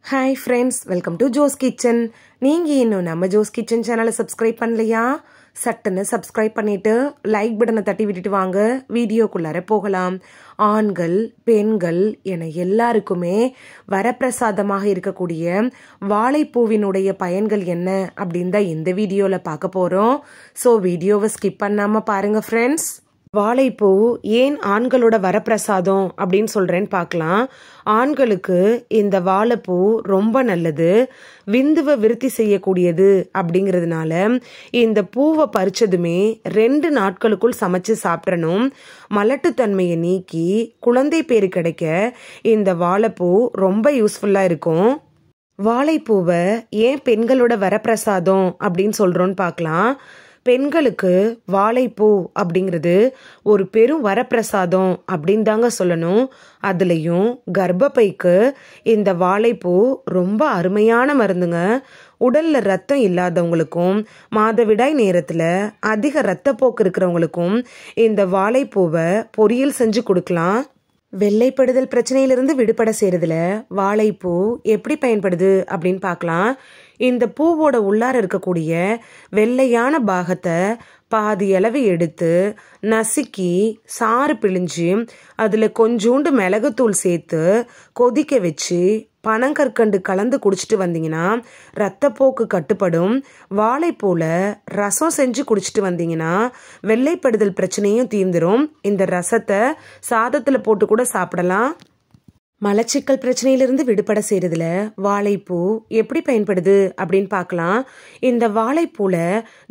Hi friends, welcome to Joe's Kitchen. நீங்க இன்னும் நம்ம ஜோஸ் கிச்சன் சேனலை சப்ஸ்கிரைப் பண்ணலையா? சட்டுன்னு சப்ஸ்கிரைப் பண்ணிட்டு லைக் பட்டனை தட்டி விட்டுட்டு வாங்க வீடியோக்குள்ளார போகலாம். ஆண்கள் பெண்கள் என எல்லாருக்குமே வரப்பிரசாதமாக இருக்கக்கூடிய வாழைப்பூவினுடைய பயன்கள் என்ன அப்படின்னு தான் இந்த வீடியோல பார்க்க போறோம். ஸோ வீடியோவை ஸ்கிப் பண்ணாம பாருங்க ஃப்ரெண்ட்ஸ். வாழைப்பூ ஏன் ஆண்களோட வரப்பிரசாதம் அப்படின்னு சொல்றேன்னு பார்க்கலாம். ஆண்களுக்கு இந்த வாழைப்பூ ரொம்ப நல்லது, விந்துவை விருத்தி செய்யக்கூடியது அப்படிங்கிறதுனால இந்த பூவை பறிச்சதுமே 2 நாட்களுக்குள் சமைச்சு சாப்பிடணும். மலட்டுத்தன்மையை நீக்கி குழந்தை பேரு கிடைக்க இந்த வாழைப்பூ ரொம்ப யூஸ்ஃபுல்லா இருக்கும். வாழைப்பூவை ஏன் பெண்களோட வரப்பிரசாதம் அப்படின்னு சொல்றோன்னு பார்க்கலாம். பெண்களுக்கு வாழைப்பூ அப்படிங்கிறது ஒரு பெரும் வரப்பிரசாதம் அப்படின்னு தாங்க சொல்லணும். அதுலேயும் கர்ப்பப்பைக்கு இந்த வாழைப்பூ ரொம்ப அருமையான மருந்துங்க. உடல்ல ரத்தம் இல்லாதவங்களுக்கும் மாதவிடாய் நேரத்தில் அதிக ரத்தப்போக்கு இருக்கிறவங்களுக்கும் இந்த வாழைப்பூவை பொரியல் செஞ்சு கொடுக்கலாம். வெள்ளைப்படுதல் பிரச்சனையிலிருந்து விடுபட செய்யறதுல வாழைப்பூ எப்படி பயன்படுது அப்படின்னு பார்க்கலாம். இந்த பூவோட உள்ளார இருக்கக்கூடிய வெள்ளையான பாகத்தை பாதி அளவு எடுத்து நசுக்கி சாறு பிழிஞ்சு அதில் கொஞ்சோண்டு மிளகுத்தூள் சேர்த்து கொதிக்க வச்சு பனங்கற்கண்டு கலந்து குடிச்சிட்டு வந்தீங்கன்னா ரத்தப்போக்கு கட்டுப்படும். வாழைப்பூல ரசம் செஞ்சு குடிச்சிட்டு வந்தீங்கன்னா வெள்ளைப்படுதல் பிரச்சனையும் தீர்ந்துடும். இந்த ரசத்தை சாதத்தில் போட்டு கூட சாப்பிடலாம். மலச்சிக்கல் பிரச்சனையிலிருந்து விடுபட செய்யறதுல வாழைப்பூ எப்படி பயன்படுது அப்படின்னு பார்க்கலாம். இந்த வாழைப்பூல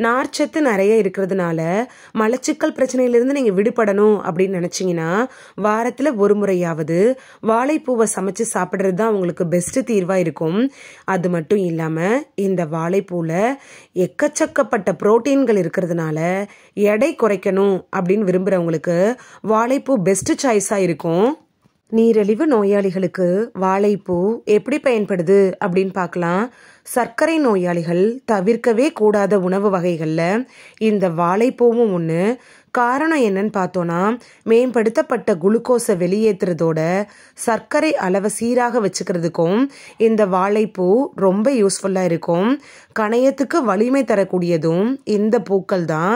நார்ச்சத்து நிறைய இருக்கிறதுனால மலச்சிக்கல் பிரச்சனையிலிருந்து நீங்க விடுபடணும் அப்படின்னு நினைச்சீங்கன்னா வாரத்துல ஒரு முறையாவது வாழைப்பூவை சமைச்சு சாப்பிட்றது தான் உங்களுக்கு பெஸ்ட் தீர்வா இருக்கும். அது மட்டும் இல்லாம இந்த வாழைப்பூல எக்கச்சக்கப்பட்ட புரோட்டீன்கள் இருக்கிறதுனால எடை குறைக்கணும் அப்படின்னு விரும்புறவங்களுக்கு வாழைப்பூ பெஸ்ட் சாய்ஸா இருக்கும். நீரிழிவு நோயாளிகளுக்கு வாழைப்பூ எப்படி பயன்படுது அப்படின்னு பார்க்கலாம். சர்க்கரை நோயாளிகள் தவிர்க்கவே கூடாத உணவு வகைகளில் இந்த வாழைப்பூவும் ஒன்று. காரணம் என்னன்னு பார்த்தோன்னா, மேம்படுத்தப்பட்ட குளுக்கோஸை வெளியேற்றுறதோட சர்க்கரை அளவை சீராக வச்சுக்கிறதுக்கும் இந்த வாழைப்பூ ரொம்ப யூஸ்ஃபுல்லாக இருக்கும். கணையத்துக்கு வலிமை தரக்கூடியதும் இந்த பூக்கள் தான்.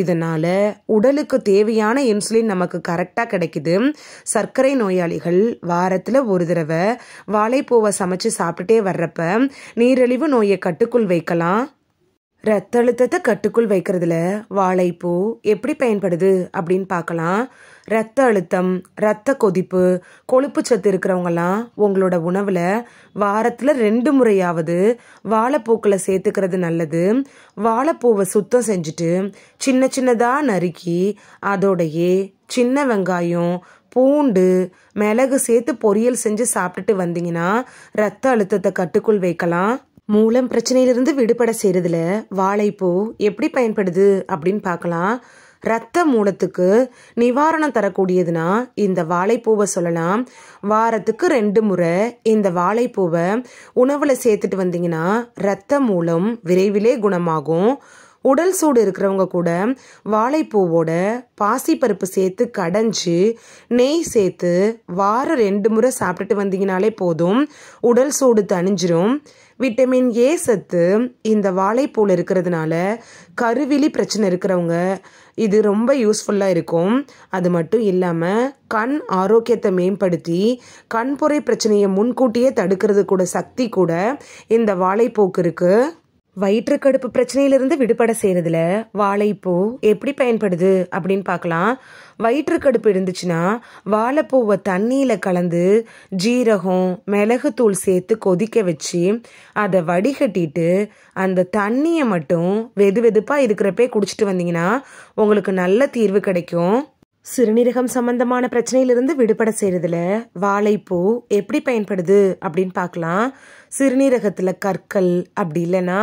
இதனால உடலுக்கு தேவையான இன்சுலின் நமக்கு கரெக்டாக கிடைக்குது. சர்க்கரை நோயாளிகள் வாரத்தில் ஒரு தடவை வாழைப்பூவை சமைச்சு சாப்பிட்டுட்டே வர்றப்ப நீரிழிவு நோயை கட்டுக்குள் வைக்கலாம். ரத்த அழுத்தத்தை கட்டுக்குள் வைக்கிறதுல வாழைப்பூ எப்படி பயன்படுது அப்படின்னு பார்க்கலாம். ரத்த அழுத்தம், ரத்த கொதிப்பு, கொழுப்பு சத்து இருக்கிறவங்கலாம் உங்களோட உணவுல வாரத்தில் 2 முறையாவது வாழைப்பூக்களை சேர்த்துக்கிறது நல்லது. வாழைப்பூவை சுத்தம் செஞ்சுட்டு சின்ன சின்னதாக நறுக்கி அதோடையே சின்ன வெங்காயம், பூண்டு, மிளகு சேர்த்து பொரியல் செஞ்சு சாப்பிட்டுட்டு வந்தீங்கன்னா ரத்த அழுத்தத்தை கட்டுக்குள் வைக்கலாம். மூலம் பிரச்சனையிலிருந்து விடுபட செய்யறதுல வாழைப்பூ எப்படி பயன்படுது அப்படின்னு பார்க்கலாம். ரத்த மூலத்துக்கு நிவாரணம் தரக்கூடியதுன்னா இந்த வாழைப்பூவை சொல்லலாம். வாரத்துக்கு 2 முறை இந்த வாழைப்பூவை உணவுல சேர்த்துட்டு வந்தீங்கன்னா ரத்த மூலம் விரைவிலே குணமாகும். உடல் சூடு இருக்கிறவங்க கூட வாழைப்பூவோட பாசிப்பருப்பு சேர்த்து கடைஞ்சி நெய் சேர்த்து வாரம் 2 முறை சாப்பிட்டுட்டு வந்தீங்கனாலே போதும், உடல் சூடு தணிஞ்சிரும். விட்டமின் ஏ சத்து இந்த வாழைப்பூல இருக்கிறதுனால கருவிழி பிரச்சனை இருக்கிறவங்க இது ரொம்ப யூஸ்ஃபுல்லாக இருக்கும். அது மட்டும் இல்லாமல் கண் ஆரோக்கியத்தை மேம்படுத்தி கண்புரை பிரச்சனையை முன்கூட்டியே தடுக்கிறது கூட சக்தி கூட இந்த வாழைப்பூக்கு இருக்கு. வயிற்றுக்கடுப்பு பிரச்சனையிலிருந்து விடுபட செய்யறதுல வாழைப்பூ எப்படி பயன்படுது அப்படின்னு பார்க்கலாம். வயிற்றுக்கடுப்பு இருந்துச்சுன்னா வாழைப்பூவை தண்ணியில கலந்து ஜீரகம், மிளகுத்தூள் சேர்த்து கொதிக்க வச்சு அதை வடிகட்டிட்டு அந்த தண்ணியை மட்டும் வெது வெதுப்பா இருக்கிறப்பே குடிச்சிட்டு வந்தீங்கன்னா உங்களுக்கு நல்ல தீர்வு கிடைக்கும். சிறுநீரகம் சம்பந்தமான பிரச்சனையிலிருந்து விடுபட செய்யறதுல வாழைப்பூ எப்படி பயன்படுது அப்படின்னு பார்க்கலாம். சிறுநீரகத்துல கற்கள் அப்படி இல்லைன்னா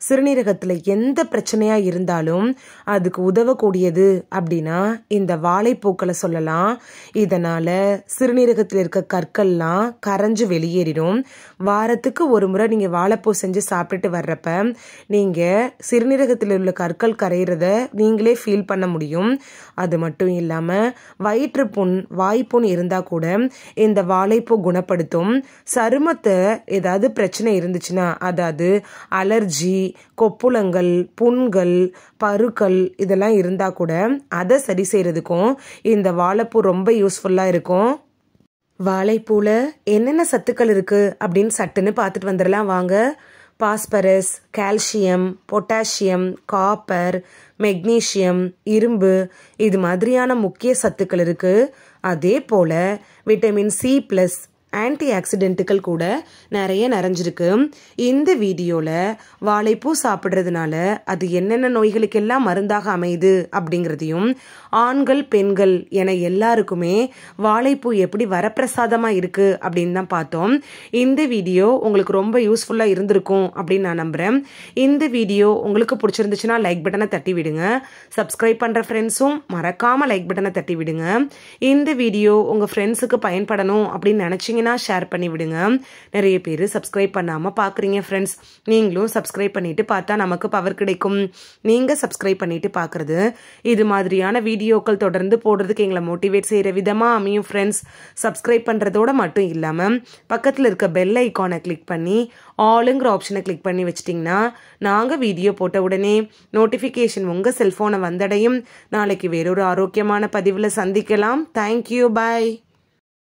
சிறுநீரகத்துல எந்த பிரச்சனையா இருந்தாலும் அதுக்கு உதவக்கூடியது அப்படின்னா இந்த வாழைப்பூக்களை சொல்லலாம். இதனால சிறுநீரகத்தில் இருக்க கற்கள்லாம் கரைஞ்சு வெளியேறிடும். வாரத்துக்கு ஒரு முறை நீங்கள் வாழைப்பூ செஞ்சு சாப்பிட்டுட்டு வர்றப்ப நீங்கள் சிறுநீரகத்தில் உள்ள கற்கள் கரையிறத நீங்களே ஃபீல் பண்ண முடியும். அது மட்டும் இல்லாமல் வயிற்றுப்புண் வாய்ப்புண் இருந்தால் கூட இந்த வாழைப்பூ குணப்படுத்தும். சருமத்தை ஏதாவது பிரச்சனை இருந்துச்சுன்னா, அதாவது அலர்ஜி, கொப்புளங்கள், புண்கள், பருக்கள் இதெல்லாம் இருந்தால் கூட அதை சரி செய்கிறதுக்கும் இந்த வாழைப்பூ ரொம்ப யூஸ்ஃபுல்லாக இருக்கும். வாழைப்பூவில் என்னென்ன சத்துக்கள் இருக்குது அப்படின்னு சட்டுன்னு பார்த்துட்டு வந்துடலாம் வாங்க. Phosphorus, calcium, potassium, copper, magnesium, இரும்பு இது மாதிரியான முக்கிய சத்துக்கள் இருக்குது. அதே போல் விட்டமின் C+, ஆன்டி ஆக்சிடென்ட்டுகள் கூட நிறைய நிறைஞ்சிருக்கு. இந்த வீடியோவில் வாழைப்பூ சாப்பிட்றதுனால அது என்னென்ன நோய்களுக்கெல்லாம் மருந்தாக அமையுது அப்படிங்கிறதையும், ஆண்கள் பெண்கள் என எல்லாருக்குமே வாழைப்பூ எப்படி வரப்பிரசாதமாக இருக்குது அப்படின்னு தான் பார்த்தோம். இந்த வீடியோ உங்களுக்கு ரொம்ப யூஸ்ஃபுல்லாக இருந்திருக்கும் அப்படின்னு நான் நம்புகிறேன். இந்த வீடியோ உங்களுக்கு பிடிச்சிருந்துச்சுன்னா லைக் பட்டனை தட்டி விடுங்க. சப்ஸ்கிரைப் பண்ணுற ஃப்ரெண்ட்ஸும் மறக்காமல் லைக் பட்டனை தட்டி விடுங்க. இந்த வீடியோ உங்கள் ஃப்ரெண்ட்ஸுக்கு பயன்படணும் அப்படின்னு நினச்சிங்கன்னா ஷேர் பண்ணி விடுங்க. நிறைய பேர் சப்ஸ்கிரைப் பண்ணாமல் பார்க்குறீங்க ஃப்ரெண்ட்ஸ். நீங்களும் சப்ஸ்கிரைப் பண்ணிட்டு பார்த்தா நமக்கு பவர் கிடைக்கும். நீங்கள் சப்ஸ்கிரைப் பண்ணிட்டு பார்க்குறது இது மாதிரியான வீடியோக்கள் தொடர்ந்து போடுறதுக்கு எங்களை மோட்டிவேட் செய்கிற விதமாக அமையும் ஃப்ரெண்ட்ஸ். சப்ஸ்கிரைப் பண்ணுறதோட மட்டும் இல்லாமல் பக்கத்தில் இருக்க பெல் ஐக்கானை கிளிக் பண்ணி ஆளுங்கிற ஆப்ஷனை கிளிக் பண்ணி வச்சிட்டிங்கன்னா நாங்கள் வீடியோ போட்ட உடனே நோட்டிஃபிகேஷன் உங்கள் செல்ஃபோனை வந்தடையும். நாளைக்கு வேறொரு ஆரோக்கியமான பதிவில் சந்திக்கலாம். தேங்க்யூ, பாய்.